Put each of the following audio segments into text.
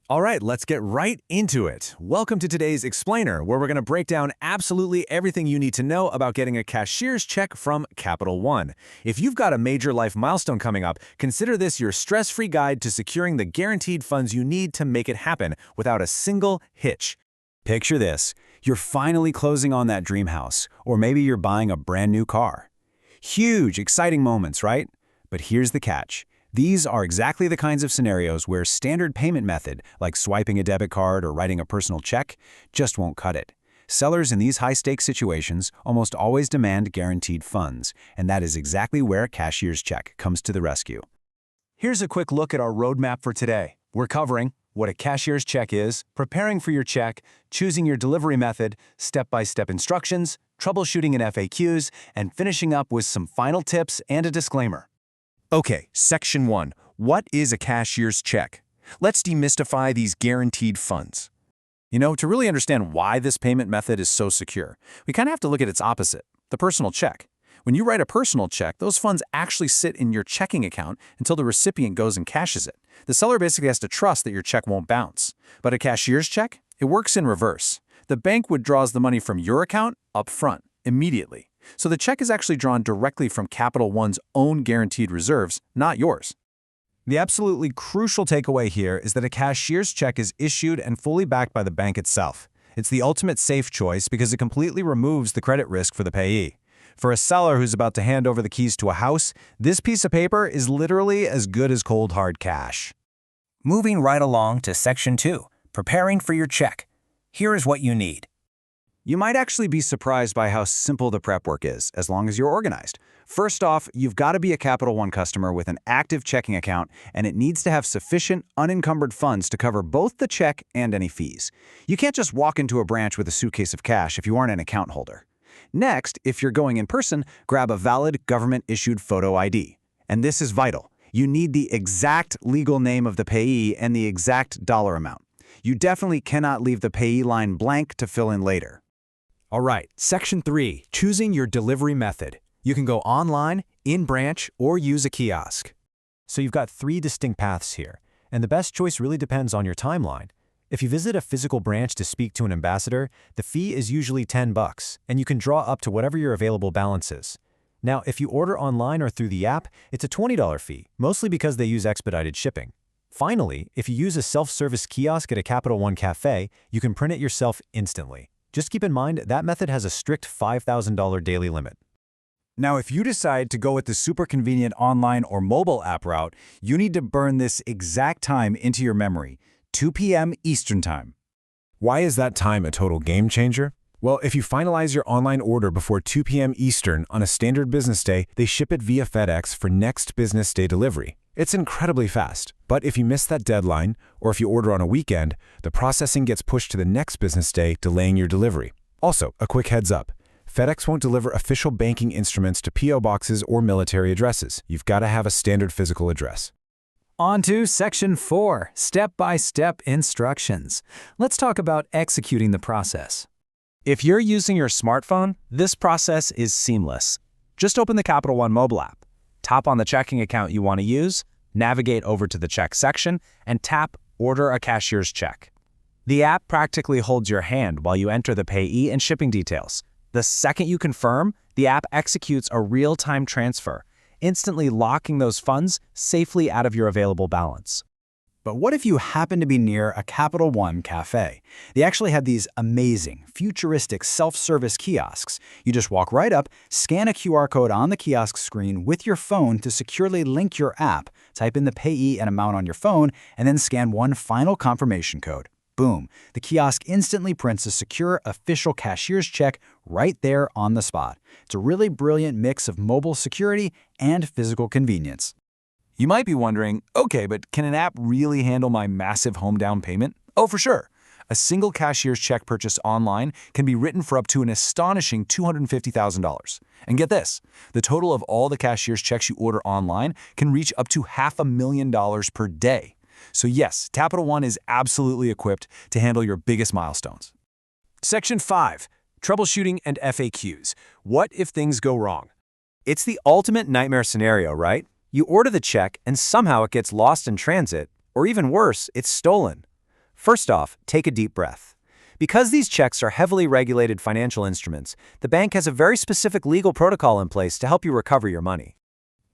All right, let's get right into it. Welcome to today's Explainer, where we're going to break down absolutely everything you need to know about getting a cashier's check from Capital One. If you've got a major life milestone coming up, consider this your stress-free guide to securing the guaranteed funds you need to make it happen without a single hitch. Picture this. You're finally closing on that dream house, or maybe you're buying a brand new car. Huge, exciting moments, right? But here's the catch. These are exactly the kinds of scenarios where standard payment method, like swiping a debit card or writing a personal check, just won't cut it. Sellers in these high-stakes situations almost always demand guaranteed funds, and that is exactly where a cashier's check comes to the rescue. Here's a quick look at our roadmap for today. We're covering what a cashier's check is, preparing for your check, choosing your delivery method, step-by-step instructions, troubleshooting and FAQs, and finishing up with some final tips and a disclaimer. Okay, Section 1. What is a cashier's check? Let's demystify these guaranteed funds. To really understand why this payment method is so secure, we kind of have to look at its opposite, the personal check. When you write a personal check, those funds actually sit in your checking account until the recipient goes and cashes it. The seller basically has to trust that your check won't bounce. But a cashier's check? It works in reverse. The bank withdraws the money from your account up front, immediately. So the check is actually drawn directly from Capital One's own guaranteed reserves, not yours. The absolutely crucial takeaway here is that a cashier's check is issued and fully backed by the bank itself. It's the ultimate safe choice because it completely removes the credit risk for the payee. For a seller who's about to hand over the keys to a house, this piece of paper is literally as good as cold hard cash. Moving right along to Section 2, preparing for your check. Here is what you need. You might actually be surprised by how simple the prep work is, as long as you're organized. First off, you've got to be a Capital One customer with an active checking account, and it needs to have sufficient, unencumbered funds to cover both the check and any fees. You can't just walk into a branch with a suitcase of cash if you aren't an account holder. Next, if you're going in person, grab a valid government-issued photo ID. And this is vital. You need the exact legal name of the payee and the exact dollar amount. You definitely cannot leave the payee line blank to fill in later. All right, Section 3, choosing your delivery method. You can go online, in-branch, or use a kiosk. So you've got 3 distinct paths here, and the best choice really depends on your timeline. If you visit a physical branch to speak to an ambassador, the fee is usually $10, and you can draw up to whatever your available balance is. Now, if you order online or through the app, it's a $20 fee, mostly because they use expedited shipping. Finally, if you use a self-service kiosk at a Capital One cafe, you can print it yourself instantly. Just keep in mind that method has a strict $5,000 daily limit. Now, if you decide to go with the super convenient online or mobile app route, you need to burn this exact time into your memory, 2 p.m. Eastern Time. Why is that time a total game changer? Well, if you finalize your online order before 2 p.m. Eastern on a standard business day, they ship it via FedEx for next business day delivery. It's incredibly fast, but if you miss that deadline, or if you order on a weekend, the processing gets pushed to the next business day, delaying your delivery. Also, a quick heads up. FedEx won't deliver official banking instruments to P.O. boxes or military addresses. You've got to have a standard physical address. On to Section 4, step-by-step instructions. Let's talk about executing the process. If you're using your smartphone, this process is seamless. Just open the Capital One mobile app. Tap on the checking account you want to use, navigate over to the check section, and tap Order a Cashier's Check. The app practically holds your hand while you enter the payee and shipping details. The second you confirm, the app executes a real-time transfer, instantly locking those funds safely out of your available balance. But what if you happen to be near a Capital One cafe? They actually have these amazing, futuristic self-service kiosks. You just walk right up, scan a QR code on the kiosk screen with your phone to securely link your app, type in the payee and amount on your phone, and then scan one final confirmation code. Boom, the kiosk instantly prints a secure official cashier's check right there on the spot. It's a really brilliant mix of mobile security and physical convenience. You might be wondering, okay, but can an app really handle my massive home down payment? Oh, for sure. A single cashier's check purchase online can be written for up to an astonishing $250,000. And get this, the total of all the cashier's checks you order online can reach up to $500,000 per day. So yes, Capital One is absolutely equipped to handle your biggest milestones. Section 5, troubleshooting and FAQs. What if things go wrong? It's the ultimate nightmare scenario, right? You order the check and somehow it gets lost in transit, or even worse, it's stolen. First off, take a deep breath. Because these checks are heavily regulated financial instruments, the bank has a very specific legal protocol in place to help you recover your money.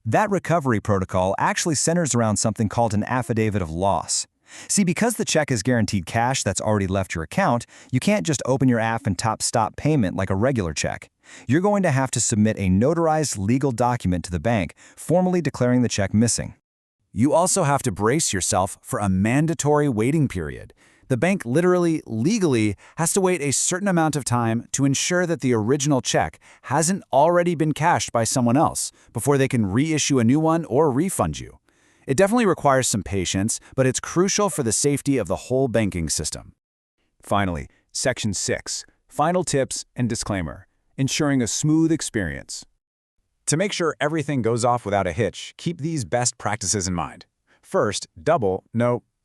That recovery protocol actually centers around something called an affidavit of loss. See, because the check is guaranteed cash that's already left your account, you can't just open your app and tap stop payment like a regular check. You're going to have to submit a notarized legal document to the bank, formally declaring the check missing. You also have to brace yourself for a mandatory waiting period. The bank literally, legally, has to wait a certain amount of time to ensure that the original check hasn't already been cashed by someone else before they can reissue a new one or refund you. It definitely requires some patience, but it's crucial for the safety of the whole banking system. Finally, Section 6, Final Tips and Disclaimer, ensuring a smooth experience. To make sure everything goes off without a hitch, keep these best practices in mind. First,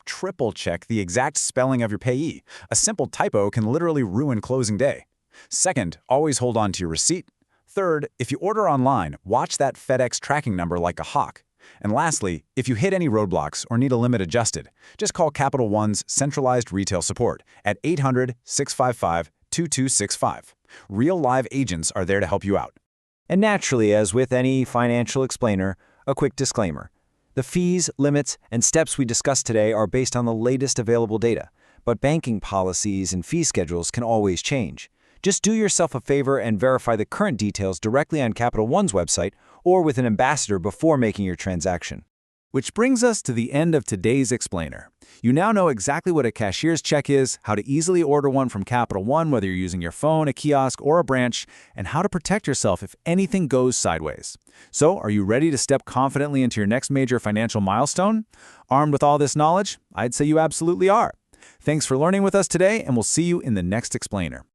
triple check the exact spelling of your payee. A simple typo can literally ruin closing day. Second, always hold on to your receipt. Third, if you order online, watch that FedEx tracking number like a hawk. And lastly, if you hit any roadblocks or need a limit adjusted, just call Capital One's centralized retail support at 800-655-2265. Real live agents are there to help you out. And naturally, as with any financial explainer, a quick disclaimer. The fees, limits, and steps we discussed today are based on the latest available data, but banking policies and fee schedules can always change. Just do yourself a favor and verify the current details directly on Capital One's website or with an ambassador before making your transaction. Which brings us to the end of today's explainer. You now know exactly what a cashier's check is, how to easily order one from Capital One, whether you're using your phone, a kiosk, or a branch, and how to protect yourself if anything goes sideways. So, are you ready to step confidently into your next major financial milestone? Armed with all this knowledge, I'd say you absolutely are. Thanks for learning with us today, and we'll see you in the next explainer.